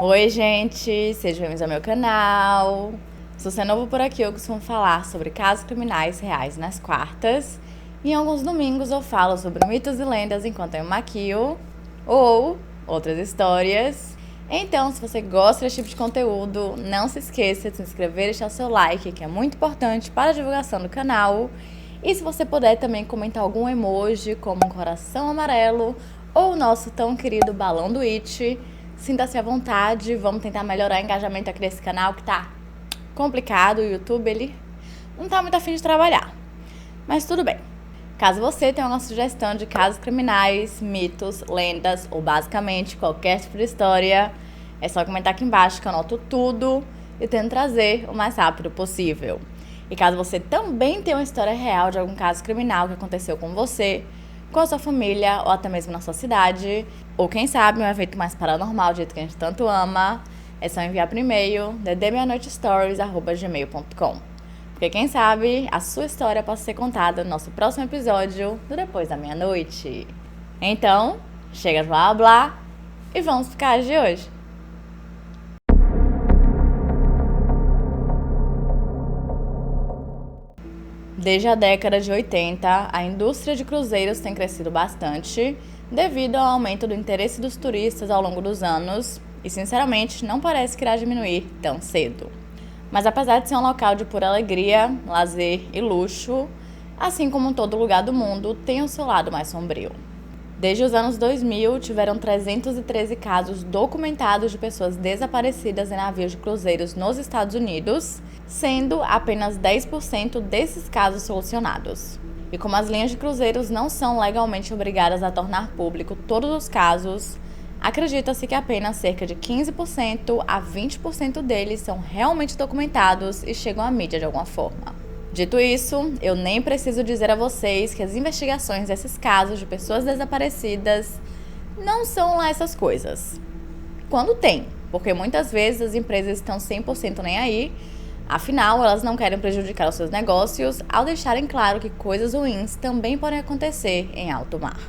Oi, gente! Sejam bem-vindos ao meu canal. Se você é novo por aqui, eu costumo falar sobre casos criminais reais nas quartas. E em alguns domingos eu falo sobre mitos e lendas enquanto eu maquio ou outras histórias. Então, se você gosta desse tipo de conteúdo, não se esqueça de se inscrever e deixar seu like, que é muito importante para a divulgação do canal. E se você puder também comentar algum emoji, como um coração amarelo ou o nosso tão querido balão do It, sinta-se à vontade. Vamos tentar melhorar o engajamento aqui desse canal que tá complicado. O YouTube, ele não tá muito afim de trabalhar. Mas tudo bem. Caso você tenha alguma sugestão de casos criminais, mitos, lendas ou basicamente qualquer tipo de história, é só comentar aqui embaixo que eu anoto tudo e tento trazer o mais rápido possível. E caso você também tenha uma história real de algum caso criminal que aconteceu com você, com a sua família ou até mesmo na sua cidade, ou quem sabe um evento mais paranormal do jeito que a gente tanto ama, é só enviar por e-mail ddmeanoitestories@gmail.com. Porque quem sabe a sua história possa ser contada no nosso próximo episódio do Depois da Meia-Noite. Então, chega de blá blá e vamos pro caso de hoje. Desde a década de 80, a indústria de cruzeiros tem crescido bastante devido ao aumento do interesse dos turistas ao longo dos anos e, sinceramente, não parece que irá diminuir tão cedo. Mas apesar de ser um local de pura alegria, lazer e luxo, assim como todo lugar do mundo, tem o seu lado mais sombrio. Desde os anos 2000, tiveram 313 casos documentados de pessoas desaparecidas em navios de cruzeiros nos Estados Unidos, sendo apenas 10% desses casos solucionados. E como as linhas de cruzeiros não são legalmente obrigadas a tornar público todos os casos, acredita-se que apenas cerca de 15% a 20% deles são realmente documentados e chegam à mídia de alguma forma. Dito isso, eu nem preciso dizer a vocês que as investigações desses casos de pessoas desaparecidas não são lá essas coisas. Quando tem, porque muitas vezes as empresas estão 100% nem aí, afinal elas não querem prejudicar os seus negócios ao deixarem claro que coisas ruins também podem acontecer em alto mar.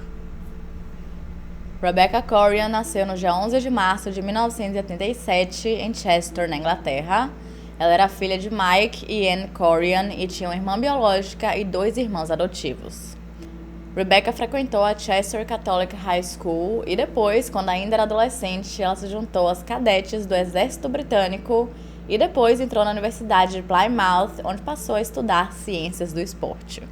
Rebecca Corian nasceu no dia 11 de março de 1987 em Chester, na Inglaterra. Ela era filha de Mike e Anne Corian e tinha uma irmã biológica e 2 irmãos adotivos. Rebecca frequentou a Chester Catholic High School e depois, quando ainda era adolescente, ela se juntou às cadetes do Exército Britânico e depois entrou na Universidade de Plymouth, onde passou a estudar ciências do esporte.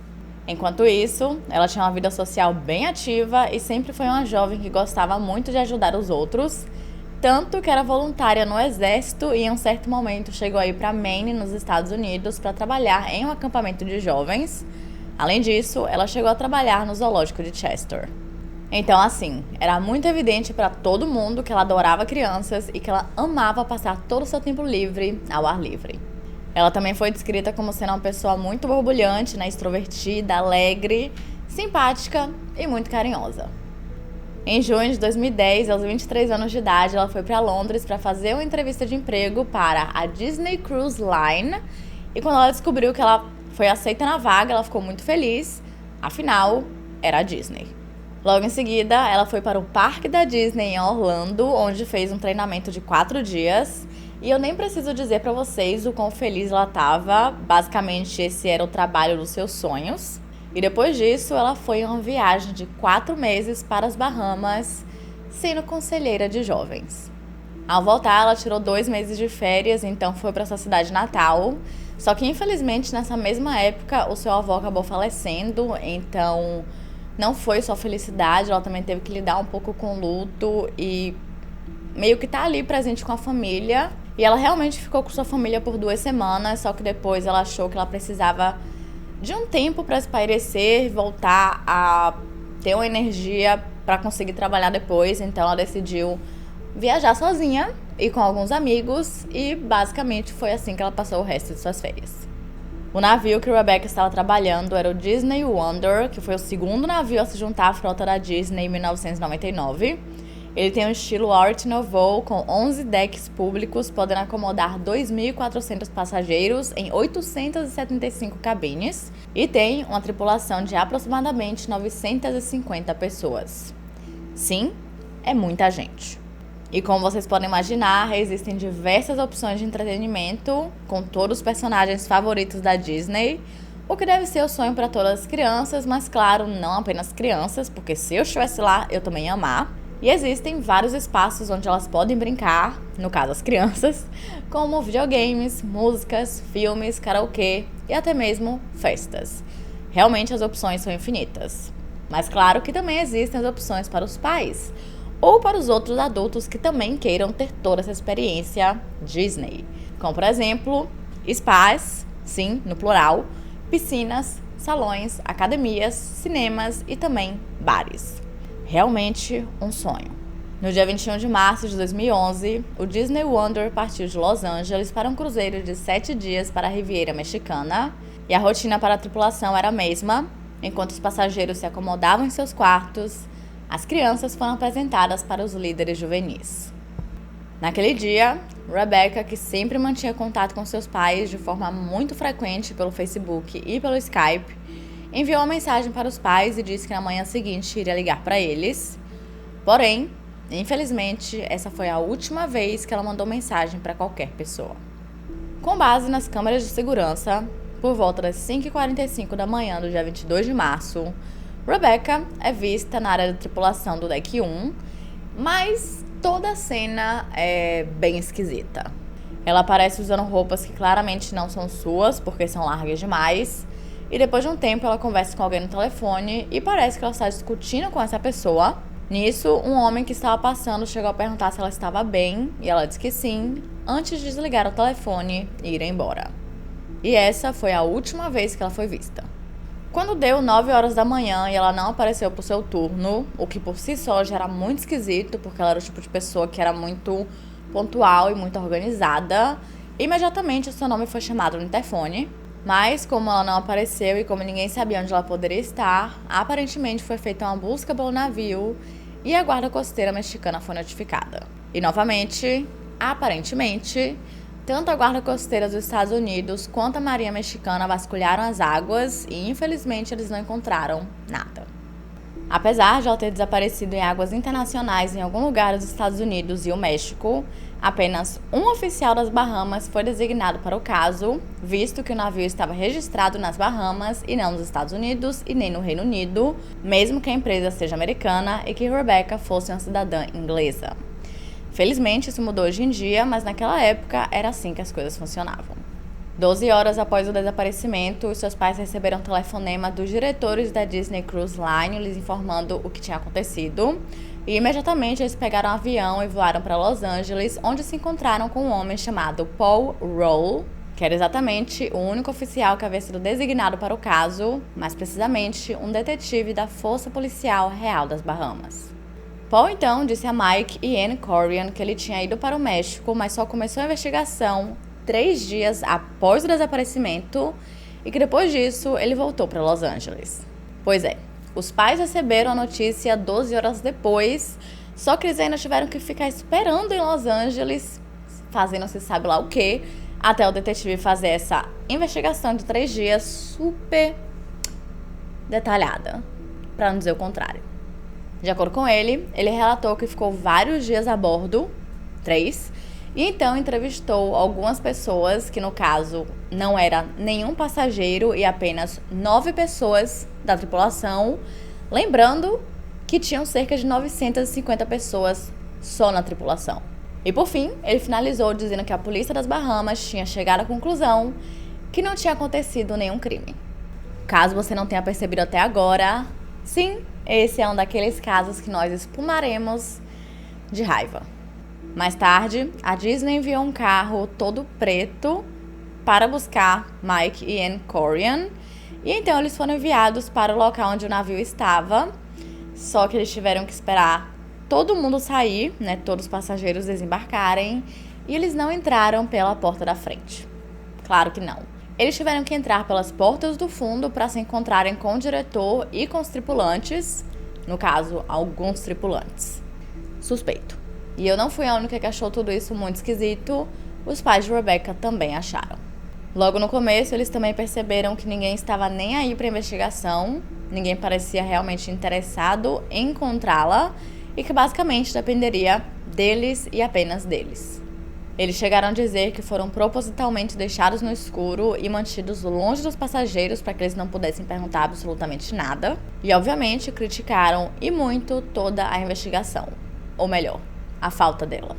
Enquanto isso, ela tinha uma vida social bem ativa e sempre foi uma jovem que gostava muito de ajudar os outros, tanto que era voluntária no exército e em um certo momento chegou a ir para Maine, nos Estados Unidos, para trabalhar em um acampamento de jovens. Além disso, ela chegou a trabalhar no zoológico de Chester. Então, assim, era muito evidente para todo mundo que ela adorava crianças e que ela amava passar todo o seu tempo livre ao ar livre. Ela também foi descrita como sendo uma pessoa muito borbulhante, extrovertida, alegre, simpática e muito carinhosa. Em junho de 2010, aos 23 anos de idade, ela foi para Londres para fazer uma entrevista de emprego para a Disney Cruise Line. E quando ela descobriu que ela foi aceita na vaga, ela ficou muito feliz. Afinal, era a Disney. Logo em seguida, ela foi para o parque da Disney em Orlando, onde fez um treinamento de 4 dias. E eu nem preciso dizer para vocês o quão feliz ela estava. Basicamente, esse era o trabalho dos seus sonhos. E depois disso, ela foi em uma viagem de 4 meses para as Bahamas, sendo conselheira de jovens. Ao voltar, ela tirou 2 meses de férias, então foi para sua cidade natal. Só que, infelizmente, nessa mesma época, o seu avô acabou falecendo, então não foi só felicidade, ela também teve que lidar um pouco com o luto e meio que tá ali presente com a família. E ela realmente ficou com sua família por 2 semanas, só que depois ela achou que ela precisava de um tempo para espairecer, voltar a ter uma energia para conseguir trabalhar depois. Então ela decidiu viajar sozinha e com alguns amigos e basicamente foi assim que ela passou o resto de suas férias. O navio que Rebecca estava trabalhando era o Disney Wonder, que foi o segundo navio a se juntar à frota da Disney em 1999. Ele tem um estilo Art Nouveau, com 11 decks públicos, podendo acomodar 2.400 passageiros em 875 cabines, e tem uma tripulação de aproximadamente 950 pessoas. Sim, é muita gente. E como vocês podem imaginar, existem diversas opções de entretenimento com todos os personagens favoritos da Disney, o que deve ser o sonho para todas as crianças, mas claro, não apenas crianças, porque se eu estivesse lá, eu também ia amar. E existem vários espaços onde elas podem brincar, no caso as crianças, como videogames, músicas, filmes, karaokê e até mesmo festas. Realmente as opções são infinitas. Mas claro que também existem as opções para os pais, ou para os outros adultos que também queiram ter toda essa experiência Disney. Como por exemplo, spas, sim, no plural, piscinas, salões, academias, cinemas e também bares. Realmente um sonho. No dia 21 de março de 2011, o Disney Wonder partiu de Los Angeles para um cruzeiro de 7 dias para a Riviera Mexicana, e a rotina para a tripulação era a mesma. Enquanto os passageiros se acomodavam em seus quartos, as crianças foram apresentadas para os líderes juvenis. Naquele dia, Rebecca, que sempre mantinha contato com seus pais de forma muito frequente pelo Facebook e pelo Skype, enviou uma mensagem para os pais e disse que na manhã seguinte iria ligar para eles. Porém, infelizmente, essa foi a última vez que ela mandou mensagem para qualquer pessoa. Com base nas câmeras de segurança, por volta das 5h45 da manhã do dia 22 de março, Rebecca é vista na área da tripulação do deck 1, mas toda a cena é bem esquisita. Ela aparece usando roupas que claramente não são suas, porque são largas demais, e depois de um tempo ela conversa com alguém no telefone e parece que ela está discutindo com essa pessoa. Nisso, um homem que estava passando chegou a perguntar se ela estava bem, e ela disse que sim, antes de desligar o telefone e ir embora. E essa foi a última vez que ela foi vista. Quando deu 9 horas da manhã e ela não apareceu pro seu turno, o que por si só já era muito esquisito, porque ela era o tipo de pessoa que era muito pontual e muito organizada, imediatamente o seu nome foi chamado no interfone. Mas como ela não apareceu e como ninguém sabia onde ela poderia estar, aparentemente foi feita uma busca pelo navio e a guarda costeira mexicana foi notificada. E novamente, aparentemente, tanto a guarda costeira dos Estados Unidos quanto a marinha mexicana vasculharam as águas e infelizmente eles não encontraram nada. Apesar de ela ter desaparecido em águas internacionais em algum lugar dos Estados Unidos e o México, apenas um oficial das Bahamas foi designado para o caso, visto que o navio estava registrado nas Bahamas e não nos Estados Unidos e nem no Reino Unido, mesmo que a empresa seja americana e que Rebecca fosse uma cidadã inglesa. Felizmente isso mudou hoje em dia, mas naquela época era assim que as coisas funcionavam. 12 horas após o desaparecimento, os seus pais receberam um telefonema dos diretores da Disney Cruise Line lhes informando o que tinha acontecido. E imediatamente eles pegaram um avião e voaram para Los Angeles, onde se encontraram com um homem chamado Paul Roll, que era exatamente o único oficial que havia sido designado para o caso, mais precisamente um detetive da Força Policial Real das Bahamas. Paul então disse a Mike e Anne Corian que ele tinha ido para o México, mas só começou a investigação 3 dias após o desaparecimento e que depois disso ele voltou para Los Angeles. Pois é, os pais receberam a notícia 12 horas depois, só que eles ainda tiveram que ficar esperando em Los Angeles, fazendo se sabe lá o quê, até o detetive fazer essa investigação de 3 dias super detalhada, para não dizer o contrário. De acordo com ele relatou que ficou vários dias a bordo, 3, e então entrevistou algumas pessoas, que no caso não era nenhum passageiro e apenas 9 pessoas da tripulação, lembrando que tinham cerca de 950 pessoas só na tripulação. E por fim, ele finalizou dizendo que a polícia das Bahamas tinha chegado à conclusão que não tinha acontecido nenhum crime. Caso você não tenha percebido até agora, sim, esse é um daqueles casos que nós espumaremos de raiva. Mais tarde, a Disney enviou um carro todo preto para buscar Mike e Anne Corian, e então eles foram enviados para o local onde o navio estava, só que eles tiveram que esperar todo mundo sair, todos os passageiros desembarcarem, e eles não entraram pela porta da frente. Claro que não. Eles tiveram que entrar pelas portas do fundo para se encontrarem com o diretor e com os tripulantes, no caso, alguns tripulantes. Suspeito. E eu não fui a única que achou tudo isso muito esquisito, os pais de Rebecca também acharam. Logo no começo, eles também perceberam que ninguém estava nem aí para a investigação, ninguém parecia realmente interessado em encontrá-la e que basicamente dependeria deles e apenas deles. Eles chegaram a dizer que foram propositalmente deixados no escuro e mantidos longe dos passageiros para que eles não pudessem perguntar absolutamente nada. E, obviamente, criticaram e muito toda a investigação. Ou melhor, a falta dela.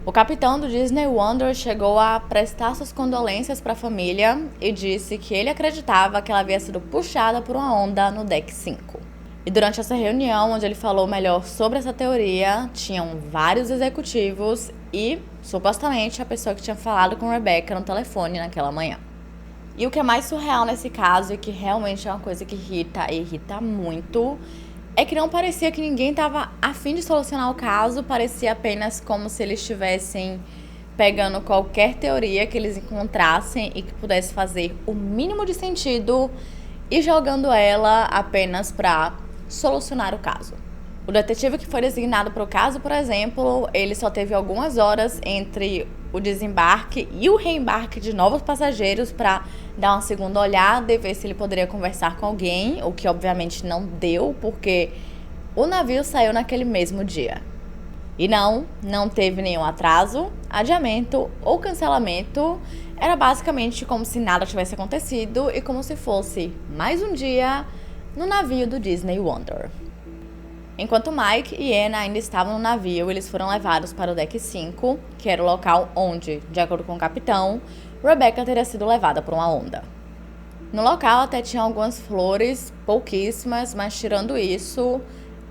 O capitão do Disney Wonder chegou a prestar suas condolências para a família e disse que ele acreditava que ela havia sido puxada por uma onda no deck 5. E durante essa reunião, onde ele falou melhor sobre essa teoria, tinham vários executivos e, supostamente, a pessoa que tinha falado com Rebecca no telefone naquela manhã. E o que é mais surreal nesse caso, e que realmente é uma coisa que irrita e irrita muito, é que não parecia que ninguém estava a fim de solucionar o caso, parecia apenas como se eles estivessem pegando qualquer teoria que eles encontrassem e que pudesse fazer o mínimo de sentido e jogando ela apenas para solucionar o caso. O detetive que foi designado para o caso, por exemplo, ele só teve algumas horas entre o desembarque e o reembarque de novos passageiros para dar uma segunda olhada e ver se ele poderia conversar com alguém, o que obviamente não deu, porque o navio saiu naquele mesmo dia. E não teve nenhum atraso, adiamento ou cancelamento. Era basicamente como se nada tivesse acontecido e como se fosse mais um dia no navio do Disney Wonder. Enquanto Mike e Anne ainda estavam no navio, eles foram levados para o deck 5, que era o local onde, de acordo com o capitão, Rebecca teria sido levada por uma onda. No local até tinha algumas flores, pouquíssimas, mas tirando isso,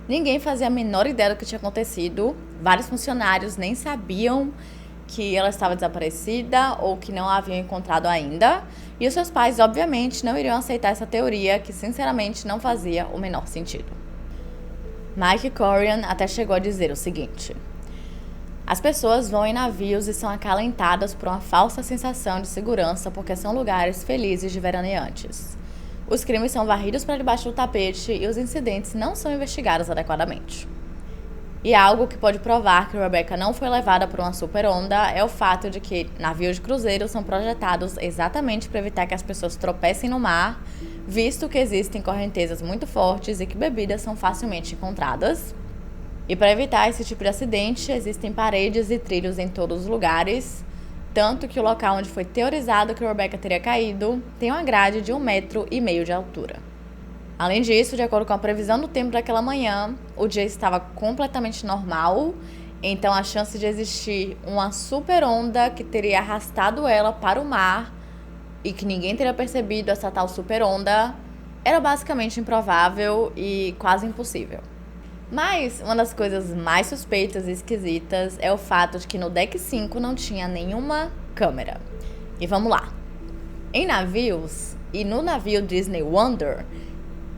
ninguém fazia a menor ideia do que tinha acontecido. Vários funcionários nem sabiam que ela estava desaparecida ou que não a haviam encontrado ainda. E os seus pais, obviamente, não iriam aceitar essa teoria, que sinceramente não fazia o menor sentido. Mike Corian até chegou a dizer o seguinte: as pessoas vão em navios e são acalentadas por uma falsa sensação de segurança porque são lugares felizes de veraneantes. Os crimes são varridos para debaixo do tapete e os incidentes não são investigados adequadamente. E algo que pode provar que Rebecca não foi levada por uma super onda é o fato de que navios de cruzeiro são projetados exatamente para evitar que as pessoas tropecem no mar, visto que existem correntezas muito fortes e que bebidas são facilmente encontradas. E para evitar esse tipo de acidente, existem paredes e trilhos em todos os lugares, tanto que o local onde foi teorizado que Rebecca teria caído tem uma grade de 1,5 metros de altura. Além disso, de acordo com a previsão do tempo daquela manhã, o dia estava completamente normal, então a chance de existir uma super onda que teria arrastado ela para o mar e que ninguém teria percebido essa tal super onda era basicamente improvável e quase impossível. Mas uma das coisas mais suspeitas e esquisitas é o fato de que no deck 5 não tinha nenhuma câmera. E vamos lá. Em navios, e no navio Disney Wonder,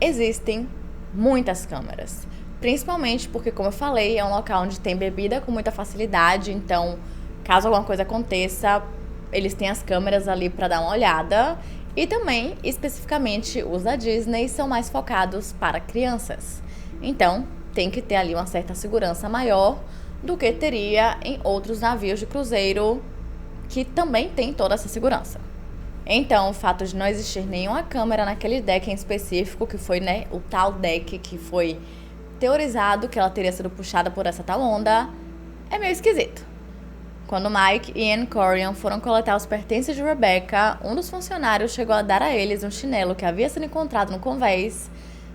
existem muitas câmeras. Principalmente porque, como eu falei, é um local onde tem bebida com muita facilidade. Então, caso alguma coisa aconteça, eles têm as câmeras ali para dar uma olhada. E também, especificamente, os da Disney são mais focados para crianças. Então, tem que ter ali uma certa segurança maior do que teria em outros navios de cruzeiro que também tem toda essa segurança. Então, o fato de não existir nenhuma câmera naquele deck em específico, que foi, o tal deck que foi teorizado que ela teria sido puxada por essa tal onda, é meio esquisito. Quando Mike e Anne Corian foram coletar os pertences de Rebecca, um dos funcionários chegou a dar a eles um chinelo que havia sido encontrado no convés,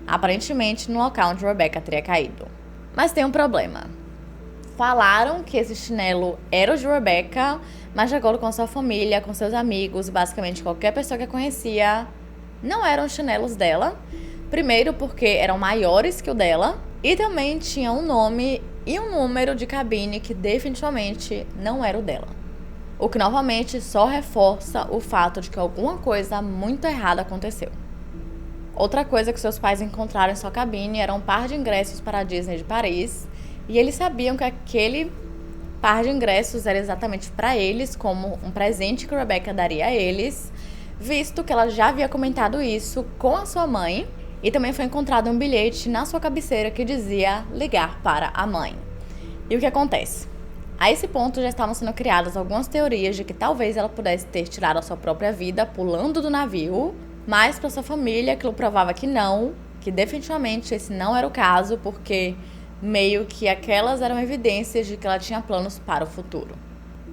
aparentemente no local onde Rebecca teria caído. Mas tem um problema. Falaram que esse chinelo era o de Rebecca, mas de acordo com sua família, com seus amigos, basicamente qualquer pessoa que a conhecia, não eram os chinelos dela. Primeiro porque eram maiores que o dela e também tinham um nome e um número de cabine que definitivamente não era o dela. O que novamente só reforça o fato de que alguma coisa muito errada aconteceu. Outra coisa que seus pais encontraram em sua cabine era um par de ingressos para a Disney de Paris, e eles sabiam que aquele par de ingressos era exatamente para eles, como um presente que Rebecca daria a eles, visto que ela já havia comentado isso com a sua mãe, e também foi encontrado um bilhete na sua cabeceira que dizia ligar para a mãe. E o que acontece? A esse ponto já estavam sendo criadas algumas teorias de que talvez ela pudesse ter tirado a sua própria vida pulando do navio, mas para sua família aquilo provava que não, que definitivamente esse não era o caso, porque meio que aquelas eram evidências de que ela tinha planos para o futuro.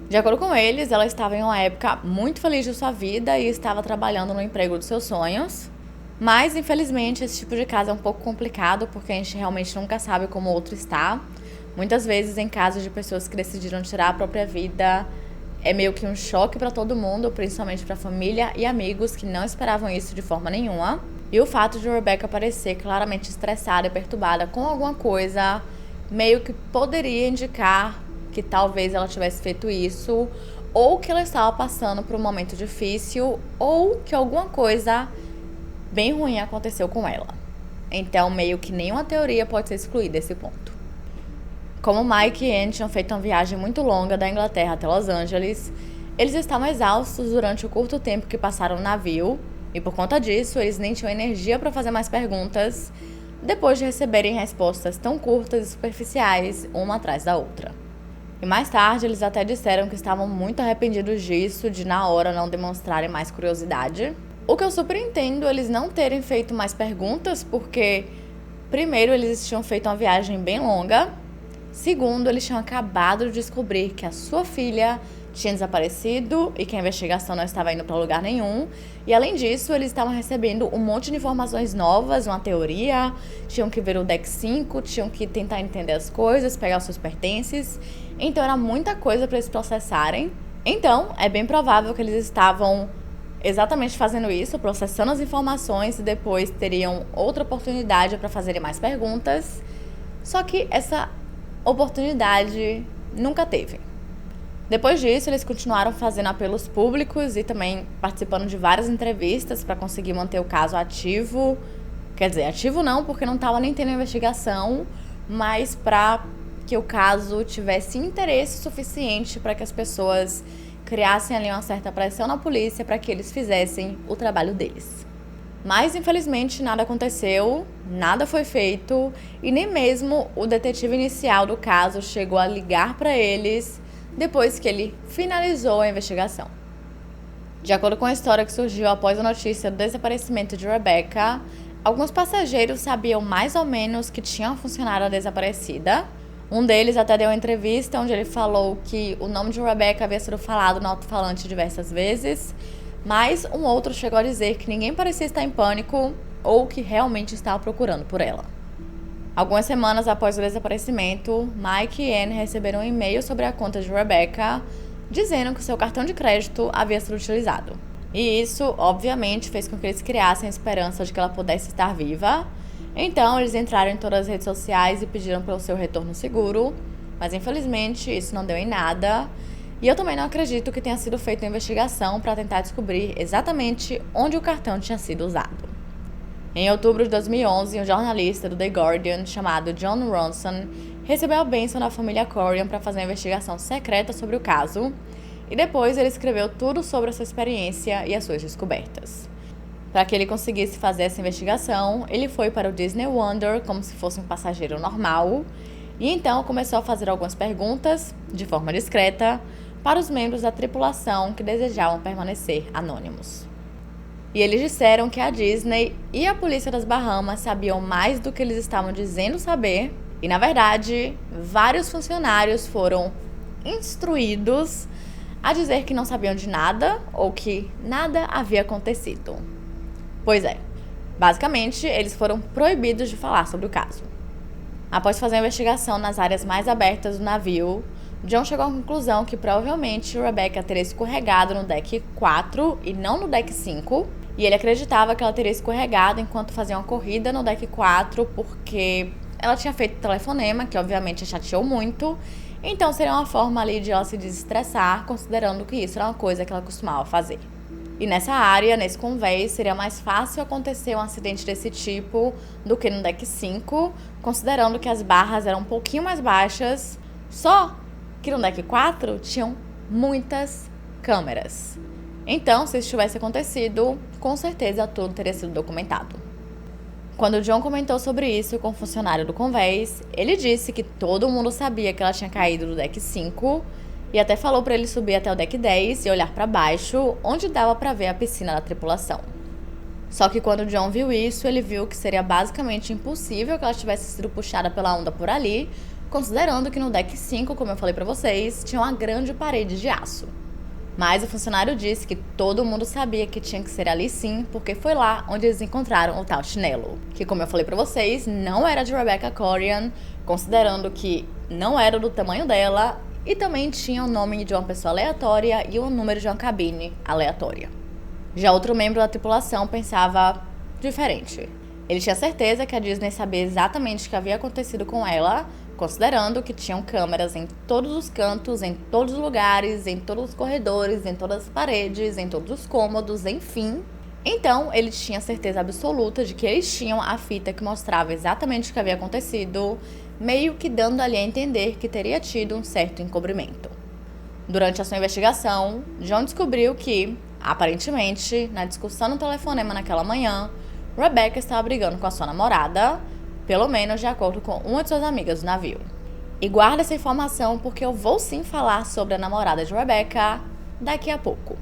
De acordo com eles, ela estava em uma época muito feliz de sua vida e estava trabalhando no emprego dos seus sonhos. Mas, infelizmente, esse tipo de caso é um pouco complicado porque a gente realmente nunca sabe como o outro está. Muitas vezes, em casos de pessoas que decidiram tirar a própria vida, é meio que um choque para todo mundo, principalmente para a família e amigos que não esperavam isso de forma nenhuma. E o fato de Rebecca parecer claramente estressada e perturbada com alguma coisa, meio que poderia indicar que talvez ela tivesse feito isso, ou que ela estava passando por um momento difícil, ou que alguma coisa bem ruim aconteceu com ela. Então, meio que nenhuma teoria pode ser excluída desse ponto. Como Mike e Anne tinham feito uma viagem muito longa da Inglaterra até Los Angeles, eles estavam exaustos durante o curto tempo que passaram no navio, e por conta disso, eles nem tinham energia para fazer mais perguntas, depois de receberem respostas tão curtas e superficiais, uma atrás da outra. E mais tarde, eles até disseram que estavam muito arrependidos disso, de na hora não demonstrarem mais curiosidade. O que eu super entendo eles não terem feito mais perguntas, porque, primeiro, eles tinham feito uma viagem bem longa. Segundo, eles tinham acabado de descobrir que a sua filha tinha desaparecido e que a investigação não estava indo para lugar nenhum. E, além disso, eles estavam recebendo um monte de informações novas, uma teoria, tinham que ver o deck 5, tinham que tentar entender as coisas, pegar os seus pertences. Então, era muita coisa para eles processarem. Então, é bem provável que eles estavam exatamente fazendo isso, processando as informações e depois teriam outra oportunidade para fazerem mais perguntas. Só que essa oportunidade nunca teve. Depois disso, eles continuaram fazendo apelos públicos e também participando de várias entrevistas para conseguir manter o caso ativo. Quer dizer, ativo não, porque não estava nem tendo investigação, mas para que o caso tivesse interesse suficiente para que as pessoas criassem ali uma certa pressão na polícia para que eles fizessem o trabalho deles. Mas, infelizmente, nada aconteceu, nada foi feito e nem mesmo o detetive inicial do caso chegou a ligar para eles depois que ele finalizou a investigação. De acordo com a história que surgiu após a notícia do desaparecimento de Rebecca, alguns passageiros sabiam mais ou menos que tinha uma funcionária desaparecida. Um deles até deu uma entrevista onde ele falou que o nome de Rebecca havia sido falado no alto-falante diversas vezes, mas um outro chegou a dizer que ninguém parecia estar em pânico ou que realmente estava procurando por ela. Algumas semanas após o desaparecimento, Mike e Anne receberam um e-mail sobre a conta de Rebecca, dizendo que seu cartão de crédito havia sido utilizado. E isso, obviamente, fez com que eles criassem a esperança de que ela pudesse estar viva. Então, eles entraram em todas as redes sociais e pediram pelo seu retorno seguro, mas infelizmente isso não deu em nada. E eu também não acredito que tenha sido feita uma investigação para tentar descobrir exatamente onde o cartão tinha sido usado. Em outubro de 2011, um jornalista do The Guardian chamado John Ronson recebeu a bênção da família Corian para fazer uma investigação secreta sobre o caso, e depois ele escreveu tudo sobre a sua experiência e as suas descobertas. Para que ele conseguisse fazer essa investigação, ele foi para o Disney Wonder como se fosse um passageiro normal, e então começou a fazer algumas perguntas, de forma discreta, para os membros da tripulação que desejavam permanecer anônimos. E eles disseram que a Disney e a polícia das Bahamas sabiam mais do que eles estavam dizendo saber. E, na verdade, vários funcionários foram instruídos a dizer que não sabiam de nada ou que nada havia acontecido. Pois é, basicamente, eles foram proibidos de falar sobre o caso. Após fazer a investigação nas áreas mais abertas do navio, John chegou à conclusão que provavelmente Rebecca teria escorregado no deck 4 e não no deck 5. E ele acreditava que ela teria escorregado enquanto fazia uma corrida no deck 4 porque ela tinha feito telefonema, que obviamente a chateou muito. Então seria uma forma ali de ela se desestressar, considerando que isso era uma coisa que ela costumava fazer. E nessa área, nesse convés, seria mais fácil acontecer um acidente desse tipo do que no deck 5, considerando que as barras eram um pouquinho mais baixas, só que no deck 4 tinham muitas câmeras. Então, se isso tivesse acontecido, com certeza tudo teria sido documentado. Quando John comentou sobre isso com o funcionário do convés, ele disse que todo mundo sabia que ela tinha caído do deck 5 e até falou para ele subir até o deck 10 e olhar para baixo, onde dava para ver a piscina da tripulação. Só que quando John viu isso, ele viu que seria basicamente impossível que ela tivesse sido puxada pela onda por ali, considerando que no deck 5, como eu falei pra vocês, tinha uma grande parede de aço. Mas o funcionário disse que todo mundo sabia que tinha que ser ali sim, porque foi lá onde eles encontraram o tal chinelo. Que, como eu falei pra vocês, não era de Rebecca Corian, considerando que não era do tamanho dela e também tinha o nome de uma pessoa aleatória e o número de uma cabine aleatória. Já outro membro da tripulação pensava diferente. Ele tinha certeza que a Disney sabia exatamente o que havia acontecido com ela, considerando que tinham câmeras em todos os cantos, em todos os lugares, em todos os corredores, em todas as paredes, em todos os cômodos, enfim. Então, ele tinha certeza absoluta de que eles tinham a fita que mostrava exatamente o que havia acontecido, meio que dando ali a entender que teria tido um certo encobrimento. Durante a sua investigação, John descobriu que, aparentemente, na discussão no telefonema naquela manhã, Rebecca estava brigando com a sua namorada, pelo menos de acordo com uma de suas amigas do navio. E guarda essa informação porque eu vou sim falar sobre a namorada de Rebecca daqui a pouco.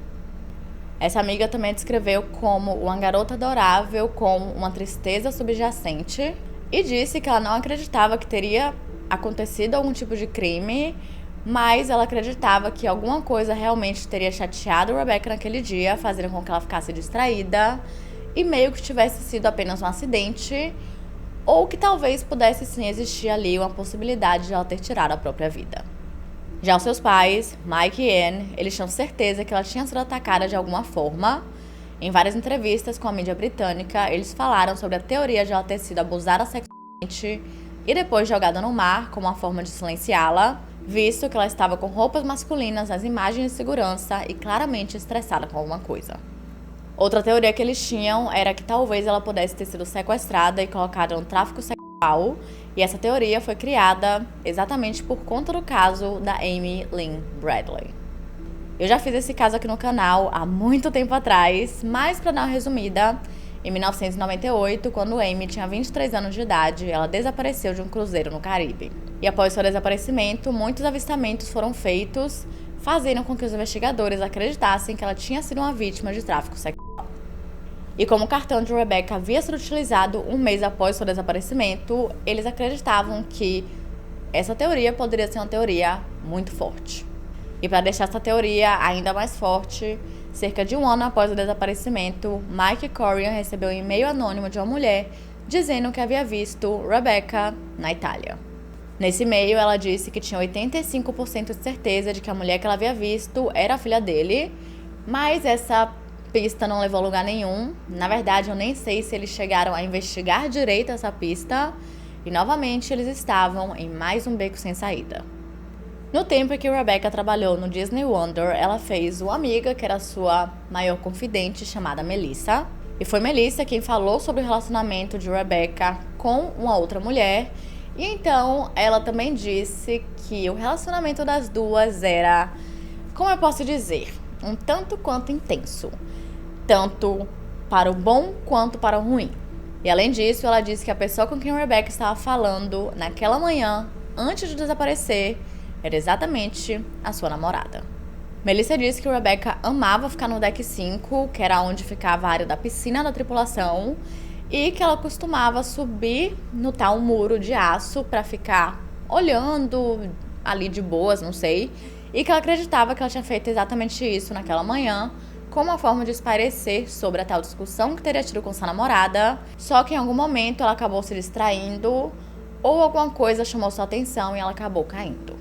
Essa amiga também descreveu como uma garota adorável com uma tristeza subjacente e disse que ela não acreditava que teria acontecido algum tipo de crime, mas ela acreditava que alguma coisa realmente teria chateado Rebecca naquele dia, fazendo com que ela ficasse distraída e meio que tivesse sido apenas um acidente, ou que talvez pudesse sim existir ali uma possibilidade de ela ter tirado a própria vida. Já os seus pais, Mike e Anne, eles tinham certeza que ela tinha sido atacada de alguma forma. Em várias entrevistas com a mídia britânica, eles falaram sobre a teoria de ela ter sido abusada sexualmente e depois jogada no mar como uma forma de silenciá-la, visto que ela estava com roupas masculinas nas imagens de segurança e claramente estressada com alguma coisa. Outra teoria que eles tinham era que talvez ela pudesse ter sido sequestrada e colocada no tráfico sexual, e essa teoria foi criada exatamente por conta do caso da Amy Lynn Bradley. Eu já fiz esse caso aqui no canal há muito tempo atrás, mas para dar uma resumida, em 1998, quando Amy tinha 23 anos de idade, ela desapareceu de um cruzeiro no Caribe. E após seu desaparecimento, muitos avistamentos foram feitos, fazendo com que os investigadores acreditassem que ela tinha sido uma vítima de tráfico sexual. E como o cartão de Rebecca havia sido utilizado um mês após seu desaparecimento, eles acreditavam que essa teoria poderia ser uma teoria muito forte. E para deixar essa teoria ainda mais forte, cerca de um ano após o desaparecimento, Mike Corian recebeu um e-mail anônimo de uma mulher dizendo que havia visto Rebecca na Itália. Nesse e-mail, ela disse que tinha 85% de certeza de que a mulher que ela havia visto era a filha dele, mas essa pista não levou a lugar nenhum. Na verdade, eu nem sei se eles chegaram a investigar direito essa pista, e novamente eles estavam em mais um beco sem saída. No tempo em que Rebecca trabalhou no Disney Wonder, ela fez uma amiga que era sua maior confidente, chamada Melissa. E foi Melissa quem falou sobre o relacionamento de Rebecca com uma outra mulher. E então, ela também disse que o relacionamento das duas era, como eu posso dizer, um tanto quanto intenso. Tanto para o bom quanto para o ruim. E além disso, ela disse que a pessoa com quem Rebecca estava falando naquela manhã, antes de desaparecer, era exatamente a sua namorada. Melissa disse que Rebecca amava ficar no deck 5, que era onde ficava a área da piscina da tripulação, e que ela costumava subir no tal muro de aço para ficar olhando ali de boas, não sei, e que ela acreditava que ela tinha feito exatamente isso naquela manhã, como uma forma de espairecer sobre a tal discussão que teria tido com sua namorada, só que em algum momento ela acabou se distraindo ou alguma coisa chamou sua atenção e ela acabou caindo.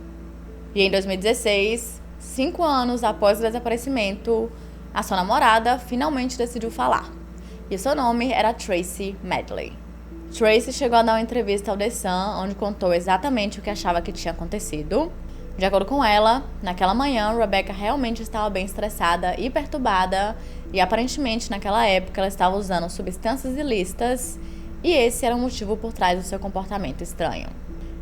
E em 2016, 5 anos após o desaparecimento, a sua namorada finalmente decidiu falar. E seu nome era Tracy Medley. Tracy chegou a dar uma entrevista ao The Sun, onde contou exatamente o que achava que tinha acontecido. De acordo com ela, naquela manhã, Rebecca realmente estava bem estressada e perturbada, e aparentemente naquela época ela estava usando substâncias ilícitas, e esse era o motivo por trás do seu comportamento estranho.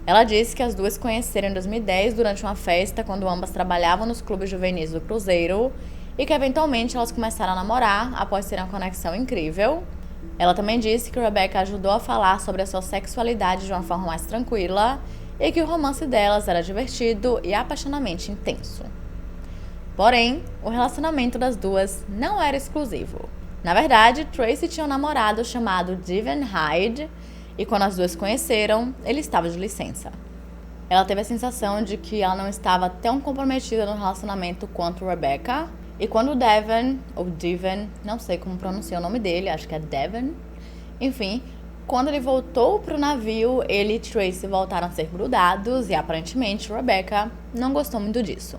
Ela disse que as duas se conheceram em 2010 durante uma festa, quando ambas trabalhavam nos clubes juvenis do cruzeiro, e que eventualmente elas começaram a namorar após terem uma conexão incrível. Ela também disse que Rebecca ajudou a falar sobre a sua sexualidade de uma forma mais tranquila, e que o romance delas era divertido e apaixonadamente intenso. Porém, o relacionamento das duas não era exclusivo. Na verdade, Tracy tinha um namorado chamado Devin Hyde e quando as duas se conheceram, ele estava de licença. Ela teve a sensação de que ela não estava tão comprometida no relacionamento quanto Rebecca. E quando Devin, ou Devin, não sei como pronunciar o nome dele, acho que é Devin. Enfim, quando ele voltou pro navio, ele e Tracy voltaram a ser grudados e aparentemente Rebecca não gostou muito disso.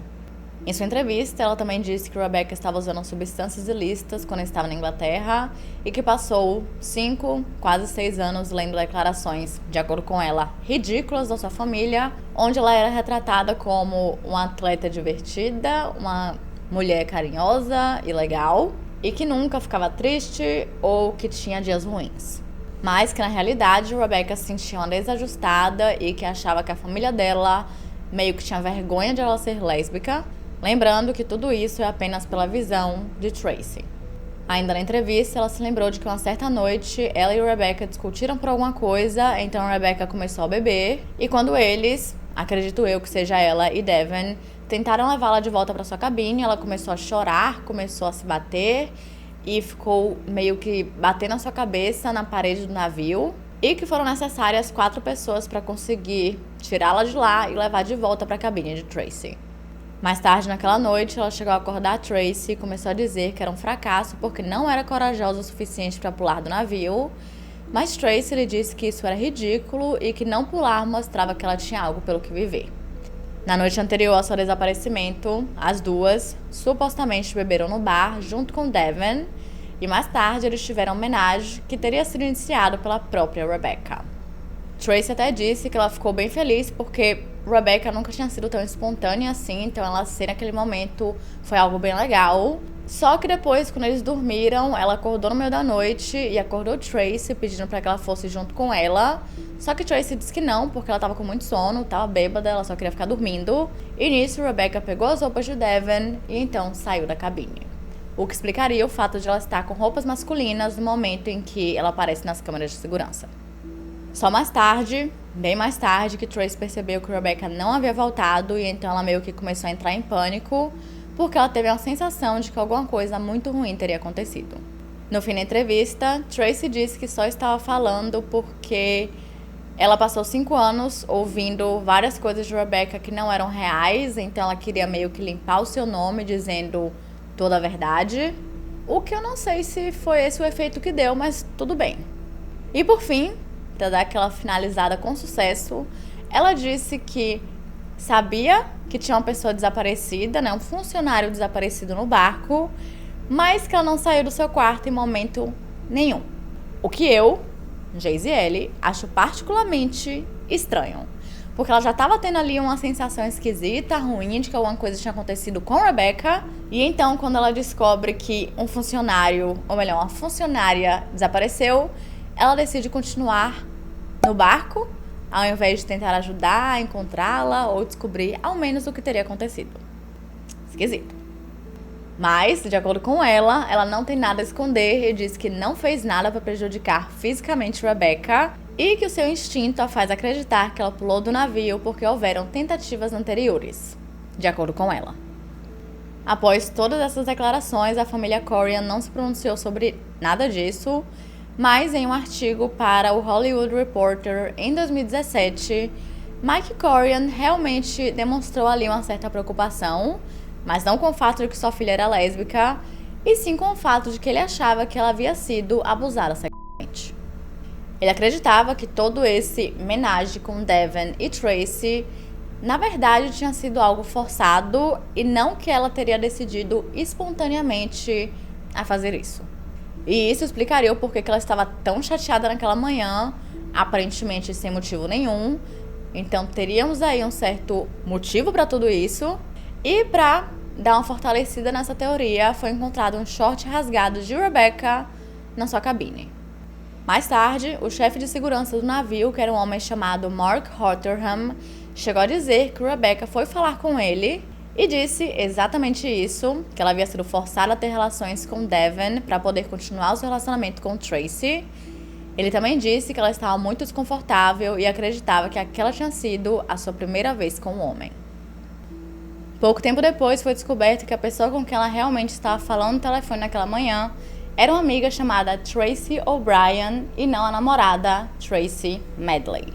Em sua entrevista, ela também disse que Rebecca estava usando substâncias ilícitas quando estava na Inglaterra e que passou 5, quase 6 anos lendo declarações, de acordo com ela, ridículas da sua família, onde ela era retratada como uma atleta divertida, uma mulher carinhosa e legal, e que nunca ficava triste ou que tinha dias ruins. Mas que na realidade Rebecca se sentia uma desajustada e que achava que a família dela meio que tinha vergonha de ela ser lésbica. Lembrando que tudo isso é apenas pela visão de Tracy. Ainda na entrevista, ela se lembrou de que uma certa noite, ela e Rebecca discutiram por alguma coisa, então Rebecca começou a beber, e quando eles, acredito eu que seja ela e Devin, tentaram levá-la de volta para sua cabine, ela começou a chorar, começou a se bater, e ficou meio que batendo na sua cabeça na parede do navio, e que foram necessárias 4 pessoas para conseguir tirá-la de lá e levar de volta para a cabine de Tracy. Mais tarde naquela noite, ela chegou a acordar Tracy e começou a dizer que era um fracasso porque não era corajosa o suficiente para pular do navio, mas Tracy lhe disse que isso era ridículo e que não pular mostrava que ela tinha algo pelo que viver. Na noite anterior ao seu desaparecimento, as duas supostamente beberam no bar junto com Devin e mais tarde eles tiveram uma homenagem que teria sido iniciado pela própria Rebecca. Tracy até disse que ela ficou bem feliz porque Rebecca nunca tinha sido tão espontânea assim, então ela ser naquele momento foi algo bem legal. Só que depois, quando eles dormiram, ela acordou no meio da noite e acordou Tracy pedindo pra que ela fosse junto com ela. Só que Tracy disse que não, porque ela tava com muito sono, tava bêbada, ela só queria ficar dormindo. E nisso, Rebecca pegou as roupas de Devin e então saiu da cabine. O que explicaria o fato de ela estar com roupas masculinas no momento em que ela aparece nas câmeras de segurança. Só mais tarde, bem mais tarde, que Tracy percebeu que Rebecca não havia voltado e então ela meio que começou a entrar em pânico porque ela teve a sensação de que alguma coisa muito ruim teria acontecido. No fim da entrevista, Tracy disse que só estava falando porque ela passou 5 anos ouvindo várias coisas de Rebecca que não eram reais, então ela queria meio que limpar o seu nome dizendo toda a verdade, o que eu não sei se foi esse o efeito que deu, mas tudo bem. E por fim, para dar aquela finalizada com sucesso, ela disse que sabia que tinha uma pessoa desaparecida, né, um funcionário desaparecido no barco, mas que ela não saiu do seu quarto em momento nenhum. O que eu, Geisiele, acho particularmente estranho, porque ela já estava tendo ali uma sensação esquisita, ruim, de que alguma coisa tinha acontecido com Rebecca, e então quando ela descobre que um funcionário, ou melhor, uma funcionária desapareceu, ela decide continuar no barco, ao invés de tentar ajudar a encontrá-la ou descobrir ao menos o que teria acontecido. Esquisito. Mas, de acordo com ela, ela não tem nada a esconder e diz que não fez nada para prejudicar fisicamente Rebecca e que o seu instinto a faz acreditar que ela pulou do navio porque houveram tentativas anteriores, de acordo com ela. Após todas essas declarações, a família Corian não se pronunciou sobre nada disso, mas em um artigo para o Hollywood Reporter em 2017, Mike Corian realmente demonstrou ali uma certa preocupação, mas não com o fato de que sua filha era lésbica, e sim com o fato de que ele achava que ela havia sido abusada sexualmente. Ele acreditava que todo esse homenagem com Devin e Tracy, na verdade, tinha sido algo forçado e não que ela teria decidido espontaneamente a fazer isso. E isso explicaria o porquê que ela estava tão chateada naquela manhã, aparentemente sem motivo nenhum. Então teríamos aí um certo motivo para tudo isso. E para dar uma fortalecida nessa teoria, foi encontrado um short rasgado de Rebecca na sua cabine. Mais tarde, o chefe de segurança do navio, que era um homem chamado Mark Hotterham, chegou a dizer que Rebecca foi falar com ele e disse exatamente isso, que ela havia sido forçada a ter relações com Devin para poder continuar o seu relacionamento com Tracy. Ele também disse que ela estava muito desconfortável e acreditava que aquela tinha sido a sua primeira vez com um homem. Pouco tempo depois foi descoberto que a pessoa com quem ela realmente estava falando no telefone naquela manhã era uma amiga chamada Tracy O'Brien e não a namorada Tracy Medley.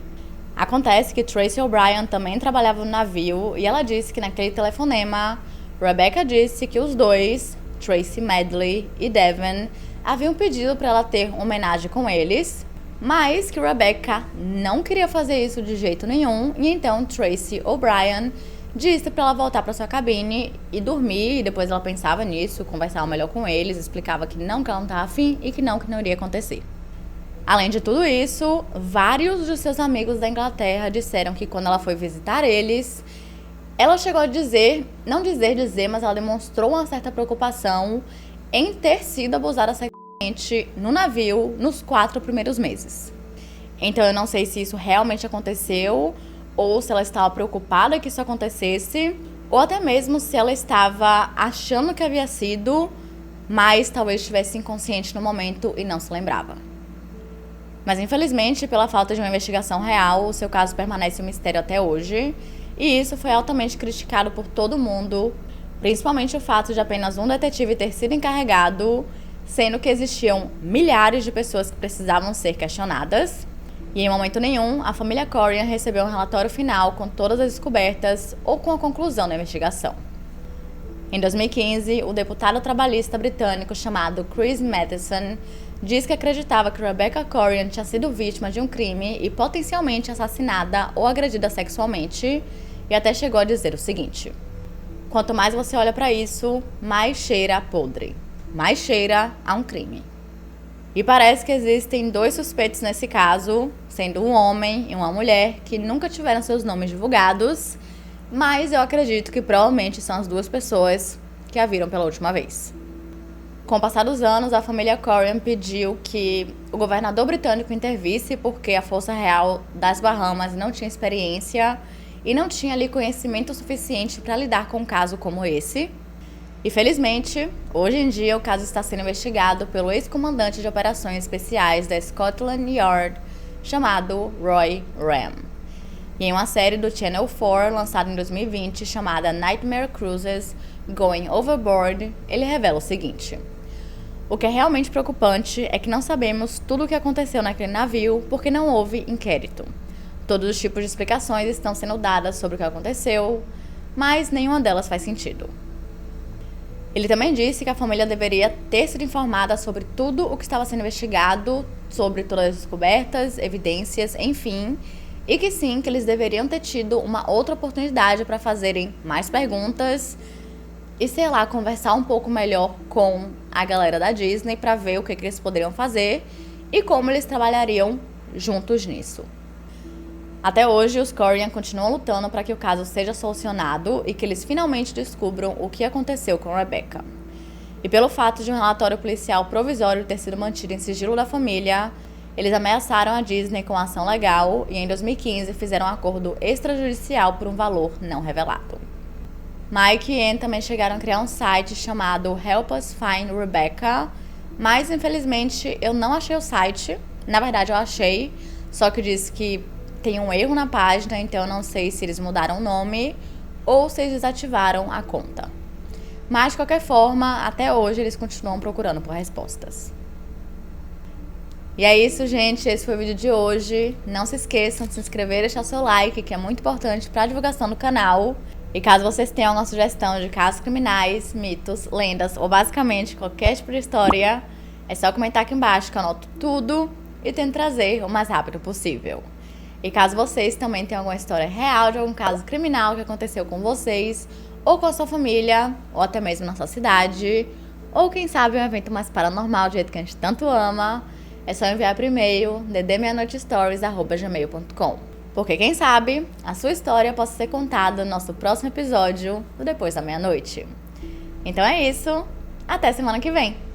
Acontece que Tracy O'Brien também trabalhava no navio e ela disse que naquele telefonema, Rebecca disse que os dois, Tracy Medley e Devon, haviam pedido para ela ter uma homenagem com eles, mas que Rebecca não queria fazer isso de jeito nenhum, e então Tracy O'Brien disse para ela voltar para sua cabine e dormir, e depois ela pensava nisso, conversava melhor com eles, explicava que ela não estava afim e que não iria acontecer. Além de tudo isso, vários de seus amigos da Inglaterra disseram que quando ela foi visitar eles, ela chegou a dizer, não dizer, mas ela demonstrou uma certa preocupação em ter sido abusada sexualmente no navio nos 4 primeiros meses. Então eu não sei se isso realmente aconteceu, ou se ela estava preocupada que isso acontecesse, ou até mesmo se ela estava achando que havia sido, mas talvez estivesse inconsciente no momento e não se lembrava. Mas infelizmente, pela falta de uma investigação real, o seu caso permanece um mistério até hoje, e isso foi altamente criticado por todo mundo, principalmente o fato de apenas um detetive ter sido encarregado, sendo que existiam milhares de pessoas que precisavam ser questionadas. E em momento nenhum, a família Corrigan recebeu um relatório final com todas as descobertas ou com a conclusão da investigação. Em 2015, o deputado trabalhista britânico chamado Chris Matheson diz que acreditava que Rebecca Corrigan tinha sido vítima de um crime e potencialmente assassinada ou agredida sexualmente, e até chegou a dizer o seguinte: quanto mais você olha para isso, mais cheira a podre, mais cheira a um crime. E parece que existem 2 suspeitos nesse caso, sendo um homem e uma mulher, que nunca tiveram seus nomes divulgados, mas eu acredito que provavelmente são as 2 pessoas que a viram pela última vez. Com o passar dos anos, a família Corrigan pediu que o governador britânico intervisse porque a Força Real das Bahamas não tinha experiência e não tinha ali conhecimento suficiente para lidar com um caso como esse. E felizmente, hoje em dia o caso está sendo investigado pelo ex-comandante de operações especiais da Scotland Yard, chamado Roy Ram. E em uma série do Channel 4, lançada em 2020, chamada Nightmare Cruises Going Overboard, ele revela o seguinte: o que é realmente preocupante é que não sabemos tudo o que aconteceu naquele navio porque não houve inquérito. Todos os tipos de explicações estão sendo dadas sobre o que aconteceu, mas nenhuma delas faz sentido. Ele também disse que a família deveria ter sido informada sobre tudo o que estava sendo investigado, sobre todas as descobertas, evidências, enfim, e que sim, que eles deveriam ter tido uma outra oportunidade para fazerem mais perguntas e, sei lá, conversar um pouco melhor com a galera da Disney para ver o que eles poderiam fazer e como eles trabalhariam juntos nisso. Até hoje, os Corrigan continuam lutando para que o caso seja solucionado e que eles finalmente descubram o que aconteceu com Rebecca. E pelo fato de um relatório policial provisório ter sido mantido em sigilo da família, eles ameaçaram a Disney com ação legal e em 2015 fizeram um acordo extrajudicial por um valor não revelado. Mike e Anne também chegaram a criar um site chamado Help Us Find Rebecca, mas infelizmente eu não achei o site. Na verdade eu achei, só que diz que tem um erro na página, então eu não sei se eles mudaram o nome ou se eles desativaram a conta. Mas, de qualquer forma, até hoje eles continuam procurando por respostas. E é isso, gente. Esse foi o vídeo de hoje. Não se esqueçam de se inscrever e deixar seu like, que é muito importante para a divulgação do canal. E caso vocês tenham alguma sugestão de casos criminais, mitos, lendas ou basicamente qualquer tipo de história, é só comentar aqui embaixo que eu anoto tudo e tento trazer o mais rápido possível. E caso vocês também tenham alguma história real de algum caso criminal que aconteceu com vocês, ou com a sua família, ou até mesmo na sua cidade, ou quem sabe um evento mais paranormal do jeito que a gente tanto ama, é só enviar por e-mail ddmeanoitestories@gmail.com. Porque quem sabe a sua história possa ser contada no nosso próximo episódio do Depois da Meia-Noite. Então é isso, até semana que vem!